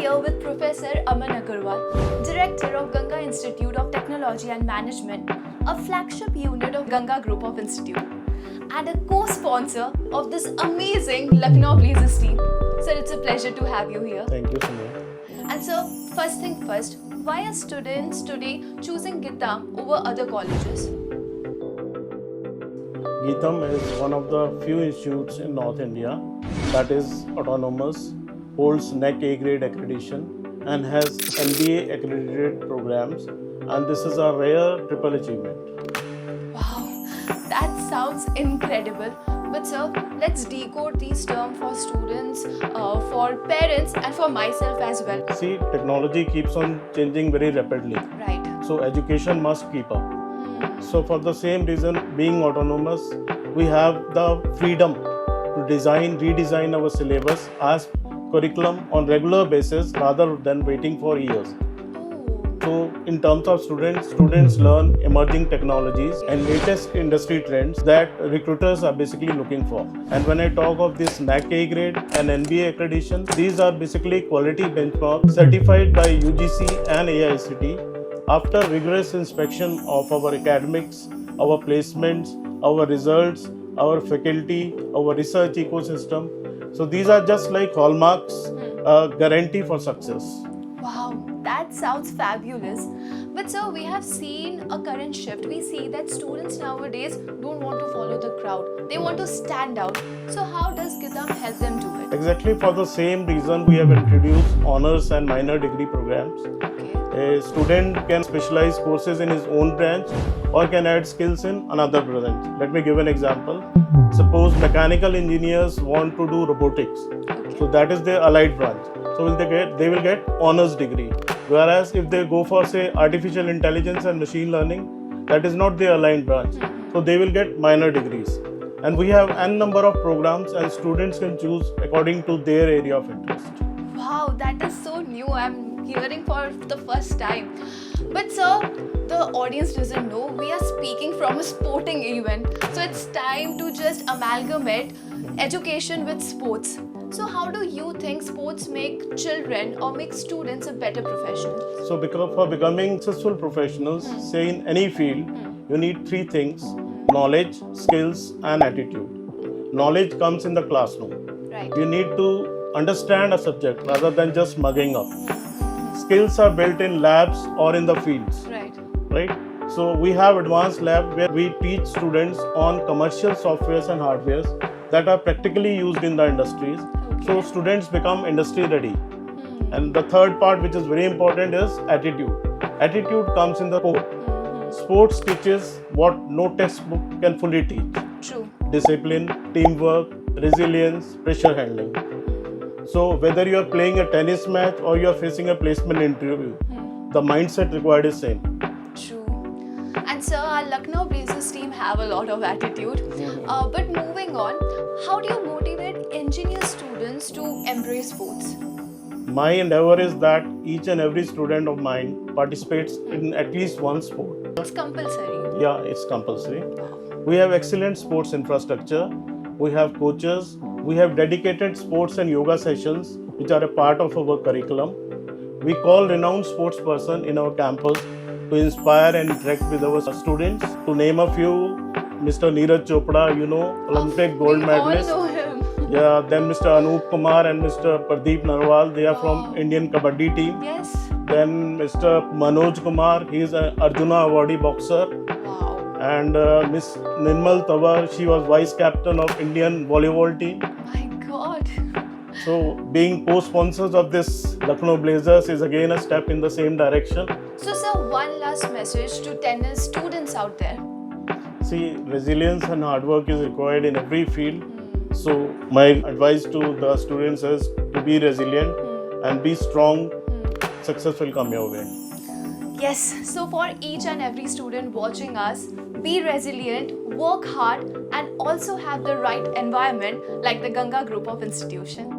here with Professor Aman Agarwal, Director of Ganga Institute of Technology and Management, a flagship unit of Ganga Group of Institute, and a co-sponsor of this amazing Lucknow Blazers team. Sir, it's a pleasure to have you here. Thank you, Sumaya. And sir, first thing first, why are students today choosing Gitam over other colleges? Geetam is one of the few institutes in North India that is autonomous, holds NAC A grade accreditation, and has MBA accredited programs. And this is a rare triple achievement. Wow, that sounds incredible. But sir, let's decode these terms for students, for parents, and for myself as well. See, technology keeps on changing very rapidly. Right. So education must keep up. So for the same reason, being autonomous, we have the freedom to redesign our syllabus as curriculum on regular basis rather than waiting for years. So in terms of students learn emerging technologies and latest industry trends that recruiters are basically looking for. And when I talk of this NAC A grade and NBA accreditation, these are basically quality benchmarks certified by UGC and AICTE after rigorous inspection of our academics, our placements, our results, our faculty, our research ecosystem. So these are just like hallmarks, a guarantee for success. Wow, that sounds fabulous. But sir, we have seen a current shift. We see that students nowadays don't want to follow the crowd. They want to stand out. So how does Gitam help them do it? Exactly for the same reason we have introduced honors and minor degree programs. Okay. A student can specialize courses in his own branch or can add skills in another branch. Let me give an example. Suppose mechanical engineers want to do robotics. Okay. So that is their allied branch. So they will get honors degree. Whereas if they go for say artificial intelligence and machine learning, that is not their aligned branch. So they will get minor degrees. And we have n number of programs and students can choose according to their area of interest. Wow, that is so new. I'm hearing for the first time. But sir, the audience doesn't know we are speaking from a sporting event. So it's time to just amalgamate education with sports. So how do you think sports make children or make students a better professional? So for becoming successful professionals, say in any field, you need three things: knowledge, skills, and attitude. Knowledge comes in the classroom. Right. You need to understand a subject rather than just mugging up. Skills are built in labs or in the fields. Right? So we have advanced lab where we teach students on commercial softwares and hardwares that are practically used in the industries. So students become industry ready. And the third part, which is very important, is attitude. Attitude comes in the sport. Sports teaches what no textbook can fully teach. True. Discipline, teamwork, resilience, pressure handling. So whether you are playing a tennis match or you are facing a placement interview, the mindset required is same. True. And sir, our Lucknow Blazers team have a lot of attitude. But moving on, how do you motivate engineer students to embrace sports? My endeavor is that each and every student of mine participates in at least one sport. It's compulsory. Yeah, it's compulsory. We have excellent sports infrastructure. We have coaches. We have dedicated sports and yoga sessions which are a part of our curriculum. We call renowned sports person in our campus to inspire and interact with our students. To name a few, Mr. Neeraj Chopra, Olympic gold medalist. We all know him. Yeah, then Mr. Anup Kumar and Mr. Pradeep Narwal, they are from Indian Kabaddi team. Yes. Then Mr. Manoj Kumar, he is an Arjuna awardee boxer. Wow. And Miss Nirmal Tawar, she was vice captain of Indian volleyball team. My God. So being co-sponsors of this Lucknow Blazers is again a step in the same direction. So sir, one last message to tennis students out there. See, resilience and hard work is required in every field. So my advice to the students is to be resilient and be strong. Success will come your way. Yes, so for each and every student watching us, be resilient, work hard, and also have the right environment like the Ganga Group of Institution.